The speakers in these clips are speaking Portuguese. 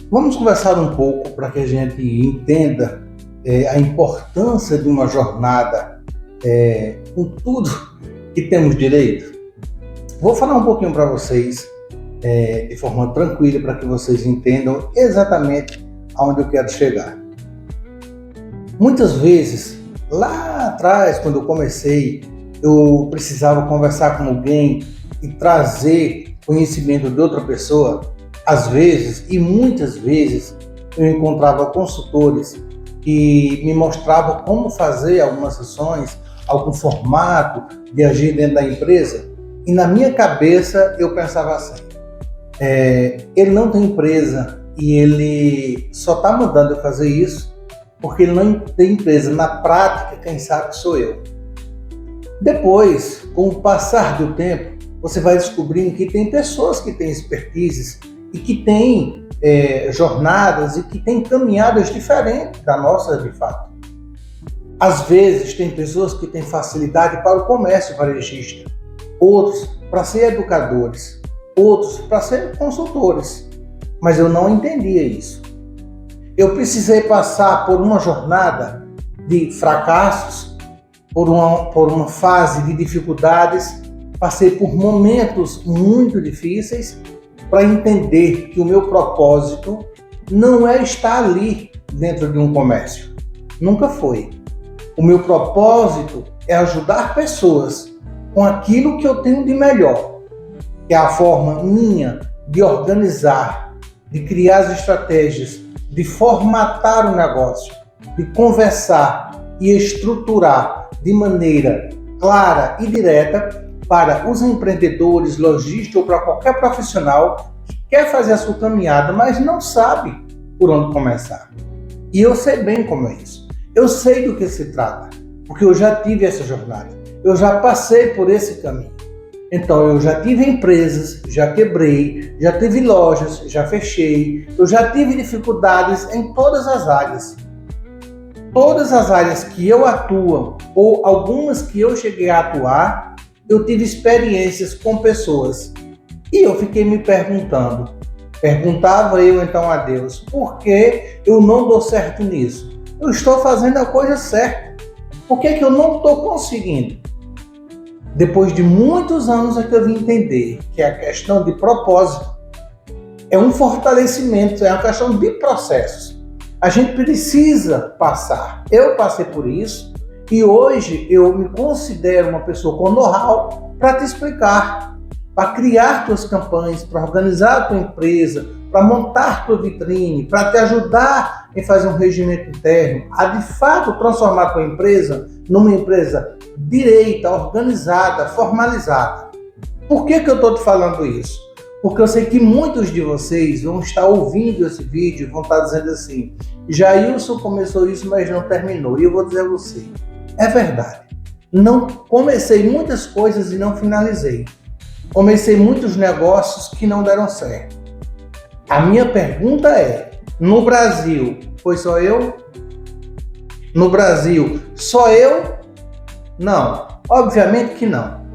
Vamos conversar um pouco para que a gente entenda a importância de uma jornada com tudo que temos direito. Vou falar um pouquinho para vocês de forma tranquila para que vocês entendam exatamente aonde eu quero chegar. Muitas vezes, lá atrás, quando eu comecei, eu precisava conversar com alguém e trazer conhecimento de outra pessoa. Às vezes, e muitas vezes, eu encontrava consultores que me mostravam como fazer algumas sessões, algum formato de agir dentro da empresa. E na minha cabeça eu pensava assim, ele não tem empresa e ele só está mandando eu fazer isso porque ele não tem empresa. Na prática, quem sabe sou eu. Depois, com o passar do tempo, você vai descobrindo que tem pessoas que têm expertises e que têm jornadas e que têm caminhadas diferentes da nossa de fato. Às vezes, tem pessoas que têm facilidade para o comércio varejista, outros para ser educadores, outros para ser consultores, mas eu não entendia isso. Eu precisei passar por uma jornada de fracassos, por uma fase de dificuldades, passei por momentos muito difíceis para entender que o meu propósito não é estar ali dentro de um comércio. Nunca foi. O meu propósito é ajudar pessoas com aquilo que eu tenho de melhor, que é a forma minha de organizar, de criar as estratégias, de formatar o negócio, de conversar e estruturar de maneira clara e direta para os empreendedores, lojistas ou para qualquer profissional que quer fazer a sua caminhada, mas não sabe por onde começar. E eu sei bem como é isso. Eu sei do que se trata, porque eu já tive essa jornada. Eu já passei por esse caminho. Então, eu já tive empresas, já quebrei, já tive lojas, já fechei, eu já tive dificuldades em todas as áreas. Todas as áreas que eu atuo, ou algumas que eu cheguei a atuar, eu tive experiências com pessoas. E eu fiquei me perguntando, perguntava eu então a Deus, por que eu não dou certo nisso? Eu estou fazendo a coisa certa. Por que eu não estou conseguindo? Depois de muitos anos é que eu vim entender que a questão de propósito é um fortalecimento, é uma questão de processos. A gente precisa passar. Eu passei por isso e hoje eu me considero uma pessoa com know-how para te explicar, para criar tuas campanhas, para organizar a tua empresa, para montar tua vitrine, para te ajudar em fazer um regimento interno, a de fato transformar a tua empresa numa empresa direita, organizada, formalizada. Por que eu estou te falando isso? Porque eu sei que muitos de vocês vão estar ouvindo esse vídeo e vão estar dizendo assim, Jailson começou isso, mas não terminou. E eu vou dizer a você, é verdade. Não comecei muitas coisas e não finalizei. Comecei muitos negócios que não deram certo. A minha pergunta é, no Brasil, foi só eu? No Brasil, só eu? Não, obviamente que não.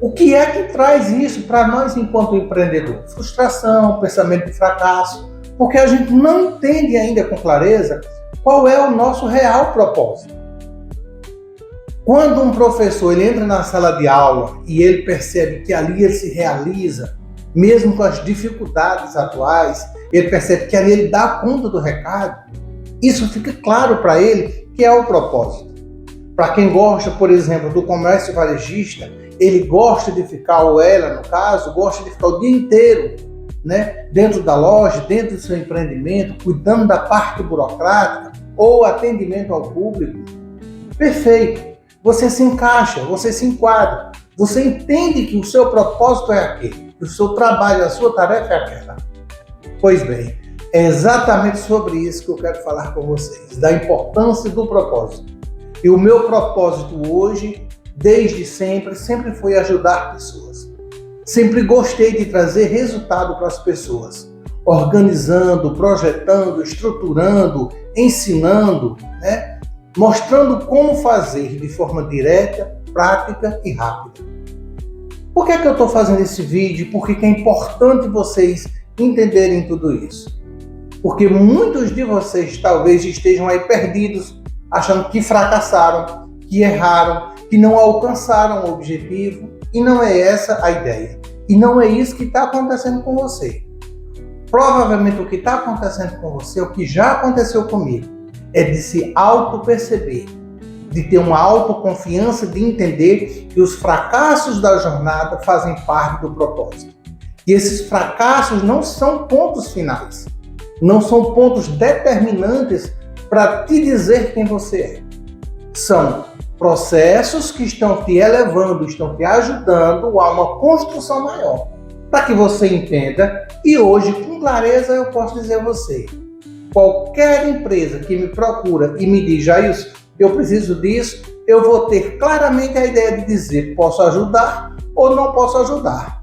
O que é que traz isso para nós enquanto empreendedor? Frustração, pensamento de fracasso, porque a gente não entende ainda com clareza qual é o nosso real propósito. Quando um professor ele entra na sala de aula e ele percebe que ali ele se realiza, mesmo com as dificuldades atuais, ele percebe que ali ele dá conta do recado, isso fica claro para ele que é o propósito. Para quem gosta, por exemplo, do comércio varejista, ele gosta de ficar, ou ela, no caso, gosta de ficar o dia inteiro, né, dentro da loja, dentro do seu empreendimento, cuidando da parte burocrática ou atendimento ao público. Perfeito. Você se encaixa, você se enquadra, você entende que o seu propósito é aquele, que o seu trabalho, a sua tarefa é aquela. Pois bem, é exatamente sobre isso que eu quero falar com vocês, da importância do propósito. E o meu propósito hoje, desde sempre foi ajudar pessoas. Sempre gostei de trazer resultado para as pessoas, organizando, projetando, estruturando, ensinando, né? Mostrando como fazer de forma direta, prática e rápida. Por que eu estou fazendo esse vídeo? Por que é importante vocês entenderem tudo isso? Porque muitos de vocês talvez estejam aí perdidos, achando que fracassaram, que erraram, que não alcançaram o objetivo, e não é essa a ideia. E não é isso que está acontecendo com você. Provavelmente o que está acontecendo com você, o que já aconteceu comigo, é de se auto-perceber, de ter uma autoconfiança, de entender que os fracassos da jornada fazem parte do propósito. E esses fracassos não são pontos finais, não são pontos determinantes para te dizer quem você é. São processos que estão te elevando, estão te ajudando a uma construção maior, para que você entenda. E hoje, com clareza, eu posso dizer a você, qualquer empresa que me procura e me diz, Jailson, eu preciso disso, eu vou ter claramente a ideia de dizer, posso ajudar ou não posso ajudar.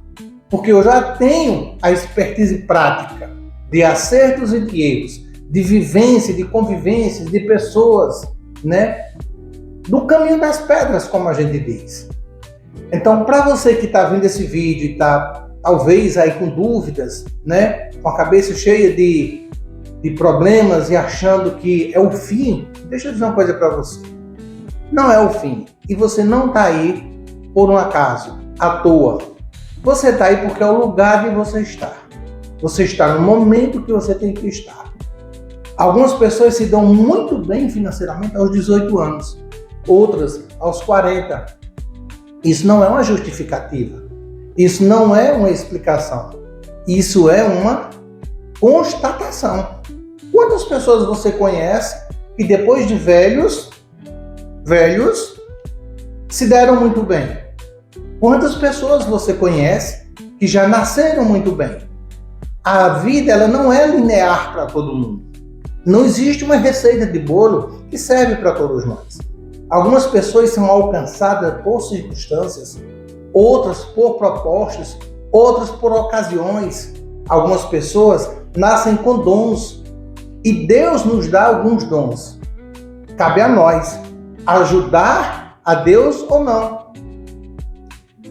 Porque eu já tenho a expertise prática de acertos e de erros, de vivência, de convivência, de pessoas, né? Do caminho das pedras, como a gente diz. Então, para você que está vendo esse vídeo e está, talvez, aí com dúvidas, né? Com a cabeça cheia de problemas e achando que é o fim, deixa eu dizer uma coisa para você. Não é o fim. E você não está aí por um acaso, à toa. Você está aí porque é o lugar de você estar. Você está no momento que você tem que estar. Algumas pessoas se dão muito bem financeiramente aos 18 anos, outras aos 40. Isso não é uma justificativa. Isso não é uma explicação. Isso é uma constatação. Quantas pessoas você conhece que depois de velhos, se deram muito bem? Quantas pessoas você conhece que já nasceram muito bem? A vida, ela não é linear para todo mundo. Não existe uma receita de bolo que serve para todos nós. Algumas pessoas são alcançadas por circunstâncias, outras por propostas, outras por ocasiões. Algumas pessoas nascem com dons e Deus nos dá alguns dons. Cabe a nós ajudar a Deus ou não.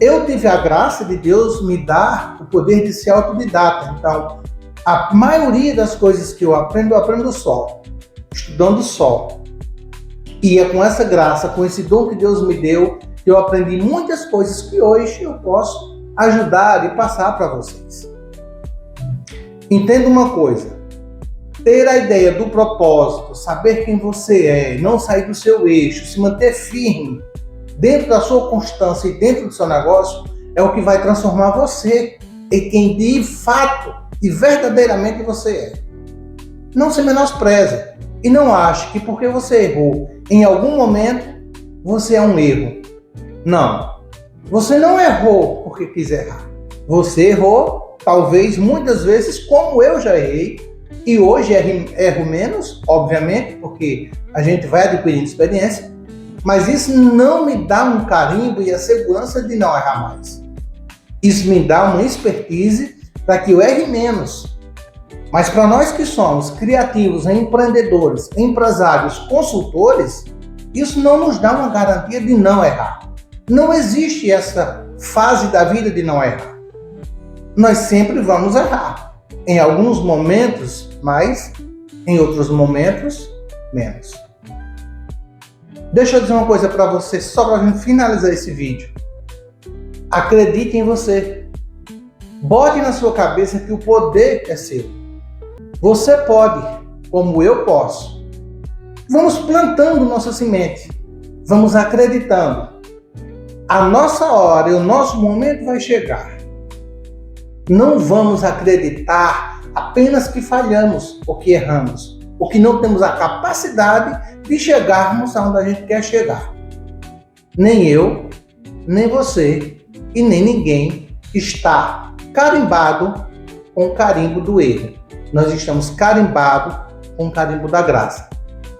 Eu tive a graça de Deus me dar o poder de ser autodidata. Então, a maioria das coisas que eu aprendo só, estudando só. E é com essa graça, com esse dom que Deus me deu, que eu aprendi muitas coisas que hoje eu posso ajudar e passar para vocês. Entenda uma coisa. Ter a ideia do propósito, saber quem você é, não sair do seu eixo, se manter firme dentro da sua constância e dentro do seu negócio, é o que vai transformar você em quem de fato e verdadeiramente você é. Não se menospreze e não ache que porque você errou em algum momento, você é um erro. Não. Você não errou porque quis errar. Você errou, talvez, muitas vezes, como eu já errei, e hoje erro menos, obviamente, porque a gente vai adquirindo experiência, mas isso não me dá um carimbo e a segurança de não errar mais. Isso me dá uma expertise para que eu erre menos. Mas para nós que somos criativos, empreendedores, empresários, consultores, isso não nos dá uma garantia de não errar. Não existe essa fase da vida de não errar. Nós sempre vamos errar. Em alguns momentos, mais, em outros momentos, menos. Deixa eu dizer uma coisa para você, só para a gente finalizar esse vídeo. Acredite em você. Bote na sua cabeça que o poder é seu. Você pode, como eu posso. Vamos plantando nossa semente. Vamos acreditando. A nossa hora e o nosso momento vai chegar. Não vamos acreditar apenas que falhamos ou que erramos, ou que não temos a capacidade de chegarmos aonde a gente quer chegar. Nem eu, nem você e nem ninguém está carimbado com o carimbo do erro. Nós estamos carimbados com o carimbo da graça.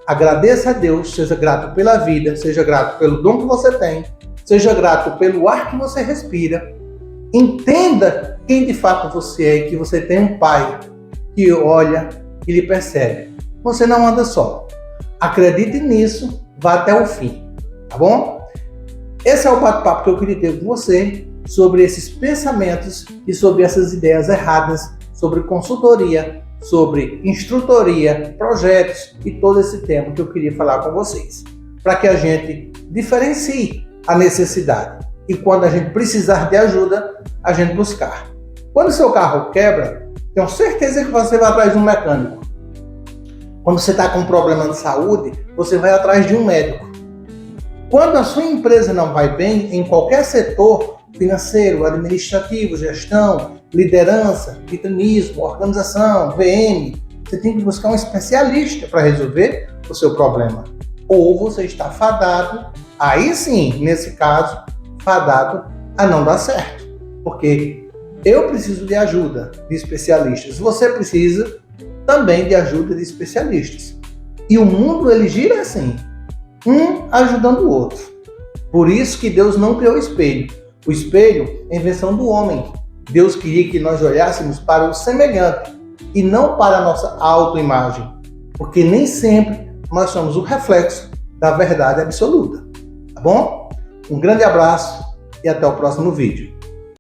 Agradeça a Deus, seja grato pela vida, seja grato pelo dom que você tem, seja grato pelo ar que você respira. Entenda quem de fato você é e que você tem um pai que olha e lhe percebe. Você não anda só. Acredite nisso, vá até o fim, tá bom? Esse é o bate-papo que eu queria ter com você sobre esses pensamentos e sobre essas ideias erradas sobre consultoria sobre instrutoria, projetos e todo esse tema que eu queria falar com vocês, para que a gente diferencie a necessidade e quando a gente precisar de ajuda, a gente buscar. Quando seu carro quebra, tenho certeza que você vai atrás de um mecânico. Quando você está com um problema de saúde, você vai atrás de um médico. Quando a sua empresa não vai bem, em qualquer setor, financeiro, administrativo, gestão, liderança, vitrinismo, organização, VM, você tem que buscar um especialista para resolver o seu problema. Ou você está fadado, aí sim, nesse caso, fadado a não dar certo. Porque eu preciso de ajuda de especialistas, você precisa também de ajuda de especialistas. E o mundo, ele gira assim, um ajudando o outro. Por isso que Deus não criou o espelho. O espelho é a invenção do homem. Deus queria que nós olhássemos para o semelhante e não para a nossa autoimagem. Porque nem sempre nós somos o reflexo da verdade absoluta. Tá bom? Um grande abraço e até o próximo vídeo.